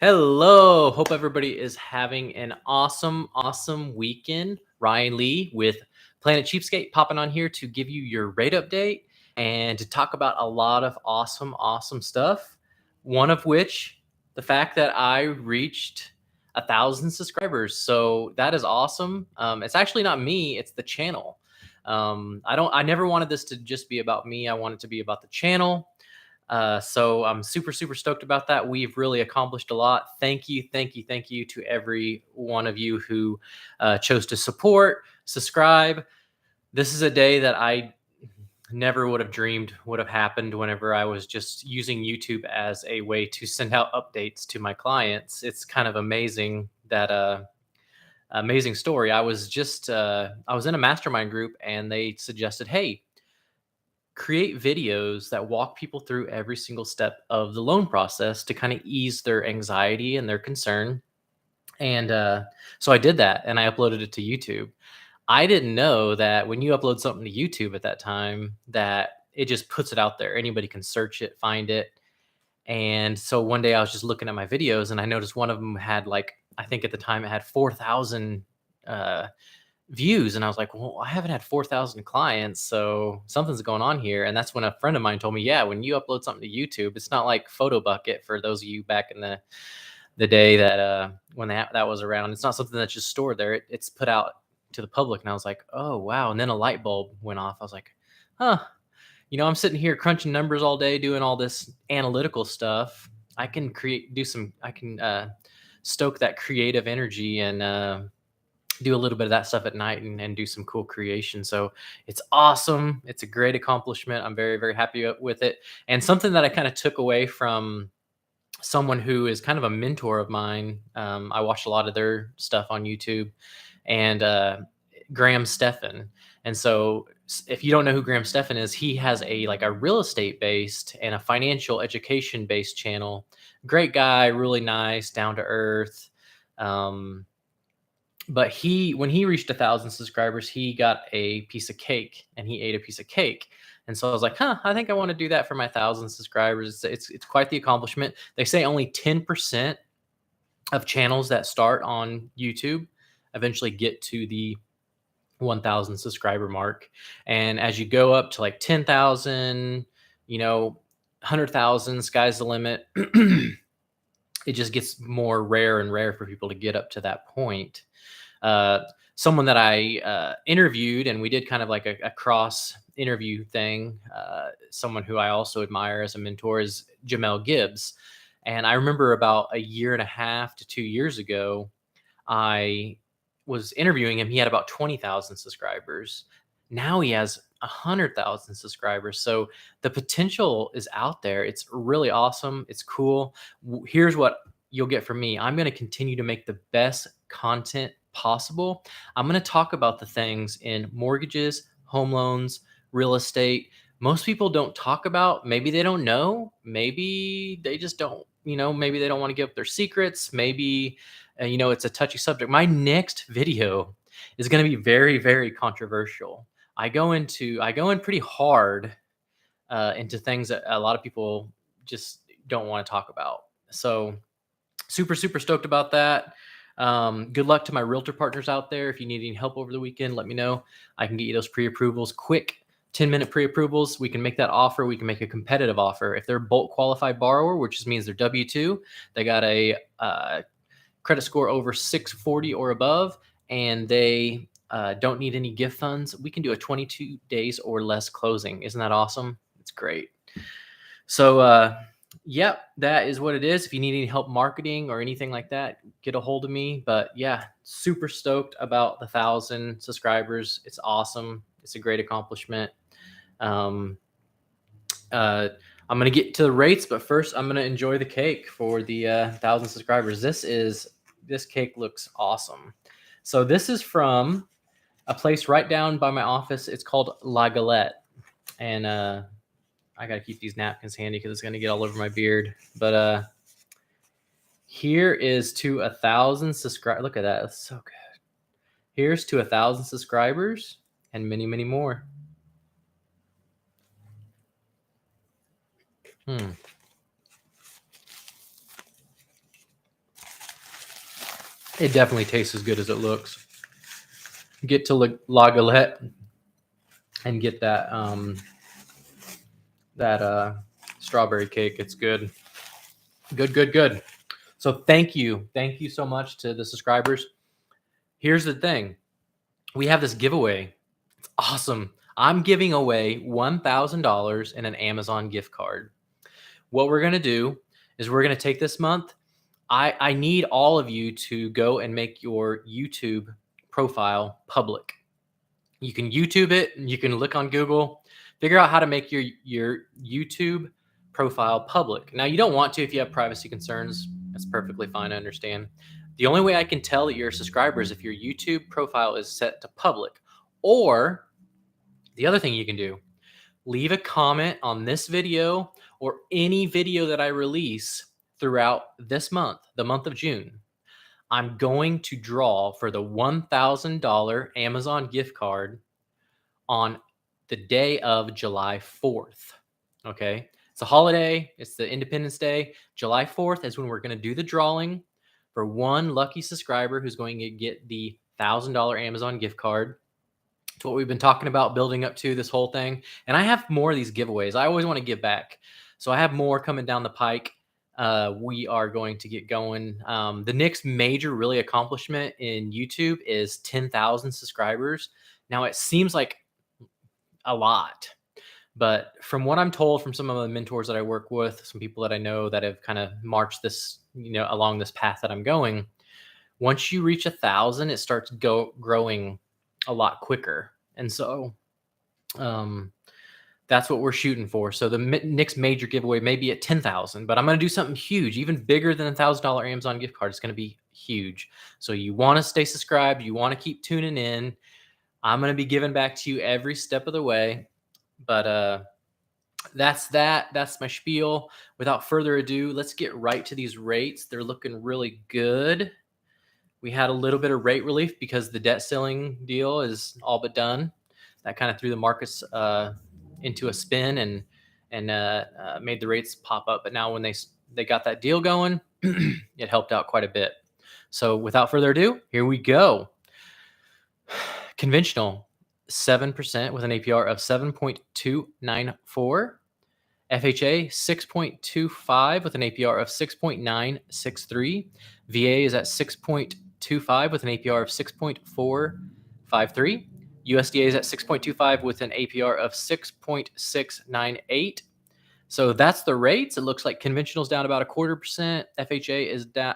Hello. Hope everybody is having an awesome weekend. Ryan Lee with Planet Cheapskate popping on here to give you your rate update and to talk about a lot of awesome stuff. One of which, the fact that I reached 1,000 subscribers. So that is awesome. It's actually not me, it's the channel. I never wanted this to just be about me. I want it to be about the channel. So I'm super stoked about that. We've really accomplished a lot. Thank you to every one of you who chose to support, subscribe. This is a day that I never would have dreamed would have happened whenever I was just using YouTube as a way to send out updates to my clients. It's kind of amazing that amazing story. I was in a mastermind group and they suggested, hey, create videos that walk people through every single step of the loan process to kind of ease their anxiety and their concern. And so I did that and I uploaded it to YouTube. I didn't know that when you upload something to YouTube at that time, that it just puts it out there. Anybody can search it, find it. And so one day I was just looking at my videos and I noticed one of them had I think at the time it had 4,000 uh, views, and I was like, well, I haven't had 4,000 clients, so something's going on here. And that's when a friend of mine told me, yeah, when you upload something to YouTube, it's not like Photo Bucket for those of you back in the day that when that was around. It's not something that's just stored there. It's put out to the public. And I was like, oh wow. And then a light bulb went off. I was like, huh, I'm sitting here crunching numbers all day doing all this analytical stuff. I can stoke that creative energy and do a little bit of that stuff at night and do some cool creation. So it's awesome. It's a great accomplishment. I'm very happy with it. And something that I kind of took away from someone who is kind of a mentor of mine. I watched a lot of their stuff on YouTube, and Graham Stephan. And so if you don't know who Graham Stephan is, he has a real estate based and a financial education based channel. Great guy, really nice, down to earth. But when he reached 1,000 subscribers, he got a piece of cake and he ate a piece of cake. And so I was like, I think I want to do that for my 1,000 subscribers. It's quite the accomplishment. They say only 10% of channels that start on YouTube eventually get to the 1,000 subscriber mark. And as you go up to like 10,000, 100,000, sky's the limit. It just gets more rare and rare for people to get up to that point. Someone that I interviewed, and we did kind of like a cross interview thing. Someone who I also admire as a mentor is Jamel Gibbs. And I remember about a year and a half to 2 years ago, I was interviewing him. He had about 20,000 subscribers. Now he has 100,000 subscribers. So the potential is out there. It's really awesome. It's cool. Here's what you'll get from me. I'm going to continue to make the best content possible. I'm going to talk about the things in mortgages, home loans, real estate. Most people don't talk about. Maybe they don't know. Maybe they just don't, maybe they don't want to give up their secrets. Maybe, it's a touchy subject. My next video is going to be very controversial. I go in pretty hard into things that a lot of people just don't want to talk about. So super stoked about that. Good luck to my realtor partners out there. If you need any help over the weekend, let me know. I can get you those pre-approvals, quick 10-minute pre-approvals. We can make that offer. We can make a competitive offer. If they're a bulk qualified borrower, which just means they're W-2, they got a credit score over 640 or above, and they don't need any gift funds, we can do a 22 days or less closing. Isn't that awesome? It's great. So, yep, that is what it is. If you need any help marketing or anything like that, get a hold of me. But yeah, super stoked about the 1,000 subscribers. It's awesome. It's a great accomplishment. I'm going to get to the rates, but first I'm going to enjoy the cake for the 1,000 subscribers. This cake looks awesome. So this is from a place right down by my office. It's called La Galette. And I got to keep these napkins handy because it's going to get all over my beard. But here is to 1,000 subscribers. Look at that. That's so good. Here's to 1,000 subscribers and many more. It definitely tastes as good as it looks. Get to La Galette and get that strawberry cake. It's good. Good. So thank you so much to the subscribers. Here's the thing. We have this giveaway. It's awesome. I'm giving away $1,000 in an Amazon gift card. What we're going to do is we're going to take this month. I need all of you to go and make your YouTube profile public. You can YouTube it. You can look on Google, figure out how to make your YouTube profile public. Now, you don't want to if you have privacy concerns. That's perfectly fine. I understand. The only way I can tell that you're a subscriber is if your YouTube profile is set to public. Or the other thing you can do, leave a comment on this video or any video that I release throughout this month, the month of June. I'm going to draw for the $1,000 Amazon gift card on the day of July 4th. Okay. It's a holiday. It's the Independence Day. July 4th is when we're going to do the drawing for one lucky subscriber who's going to get the $1,000 Amazon gift card. It's what we've been talking about building up to this whole thing. And I have more of these giveaways. I always want to give back. So I have more coming down the pike. We are going to get going. The next major really accomplishment in YouTube is 10,000 subscribers. Now it seems like a lot, but from what I'm told from some of the mentors that I work with, some people that I know that have kind of marched this, along this path that I'm going, once you reach 1,000, it starts growing a lot quicker. And so that's what we're shooting for. So the next major giveaway may be at 10,000, but I'm going to do something huge, even bigger than $1,000 Amazon gift card. It's going to be huge. So you want to stay subscribed. You want to keep tuning in. I'm going to be giving back to you every step of the way. But that's that. That's my spiel. Without further ado, let's get right to these rates. They're looking really good. We had a little bit of rate relief because the debt ceiling deal is all but done. That kind of threw the markets into a spin and made the rates pop up. But now when they got that deal going, it helped out quite a bit. So without further ado, here we go. Conventional, 7% with an APR of 7.294. FHA, 6.25 with an APR of 6.963. VA is at 6.25 with an APR of 6.453. USDA is at 6.25 with an APR of 6.698. So that's the rates. It looks like conventional is down about 0.25%. FHA is down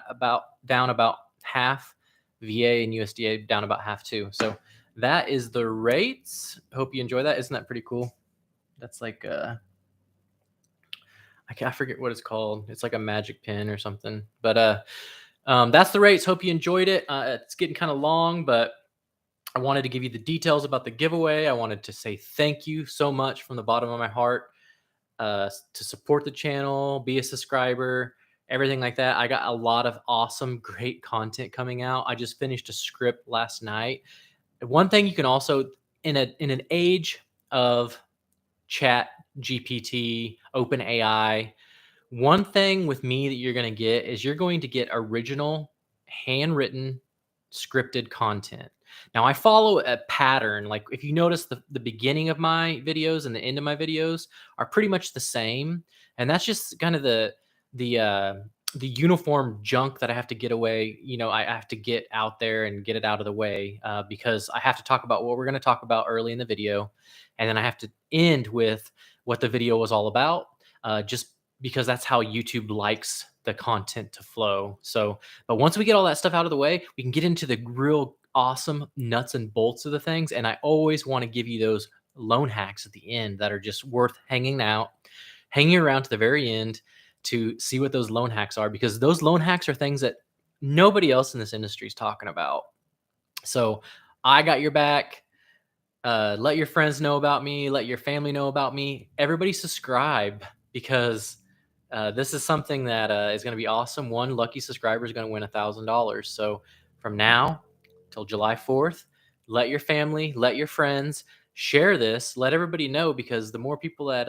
about half. VA and USDA down about half too. So that is the rates. Hope you enjoy that. Isn't that pretty cool? That's like I forget what it's called. It's like a magic pen or something. But that's the rates. Hope you enjoyed it. It's getting kind of long, but I wanted to give you the details about the giveaway. I wanted to say thank you so much from the bottom of my heart to support the channel, be a subscriber, everything like that. I got a lot of awesome, great content coming out. I just finished a script last night. One thing you can also, in an age of Chat GPT, Open AI, one thing with me that you're going to get is you're going to get original, handwritten, scripted content. Now I follow a pattern. Like if you notice the beginning of my videos and the end of my videos are pretty much the same. And that's just kind of the uniform junk that I have to get away. I have to get out there and get it out of the way because I have to talk about what we're going to talk about early in the video. And then I have to end with what the video was all about, just because that's how YouTube likes the content to flow. So, but once we get all that stuff out of the way, we can get into the real awesome nuts and bolts of the things. And I always want to give you those loan hacks at the end that are just worth hanging around to the very end to see what those loan hacks are, because those loan hacks are things that nobody else in this industry is talking about. So I got your back. Let your friends know about me. Let your family know about me. Everybody subscribe, because this is something that is going to be awesome. One lucky subscriber is going to win $1,000. So from now till July 4th, let your family, let your friends share this. Let everybody know, because the more people that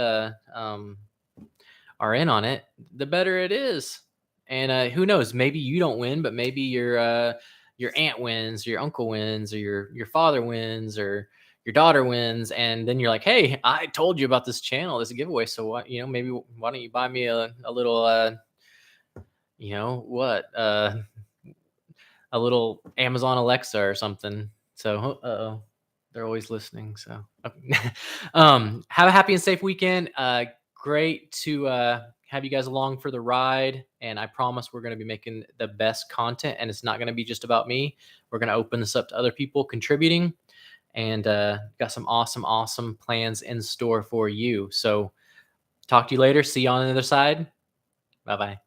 are in on it, the better it is. And who knows? Maybe you don't win, but maybe your your aunt wins, your uncle wins, or your father wins, or your daughter wins, and then you're like, hey, I told you about this channel, this giveaway, so what, maybe why don't you buy me a little what a little Amazon Alexa or something. So they're always listening. So have a happy and safe weekend. Great to have you guys along for the ride, and I promise we're going to be making the best content, and it's not going to be just about me. We're going to open this up to other people contributing, and got some awesome plans in store for you. So talk to you later. See you on the other side. Bye bye.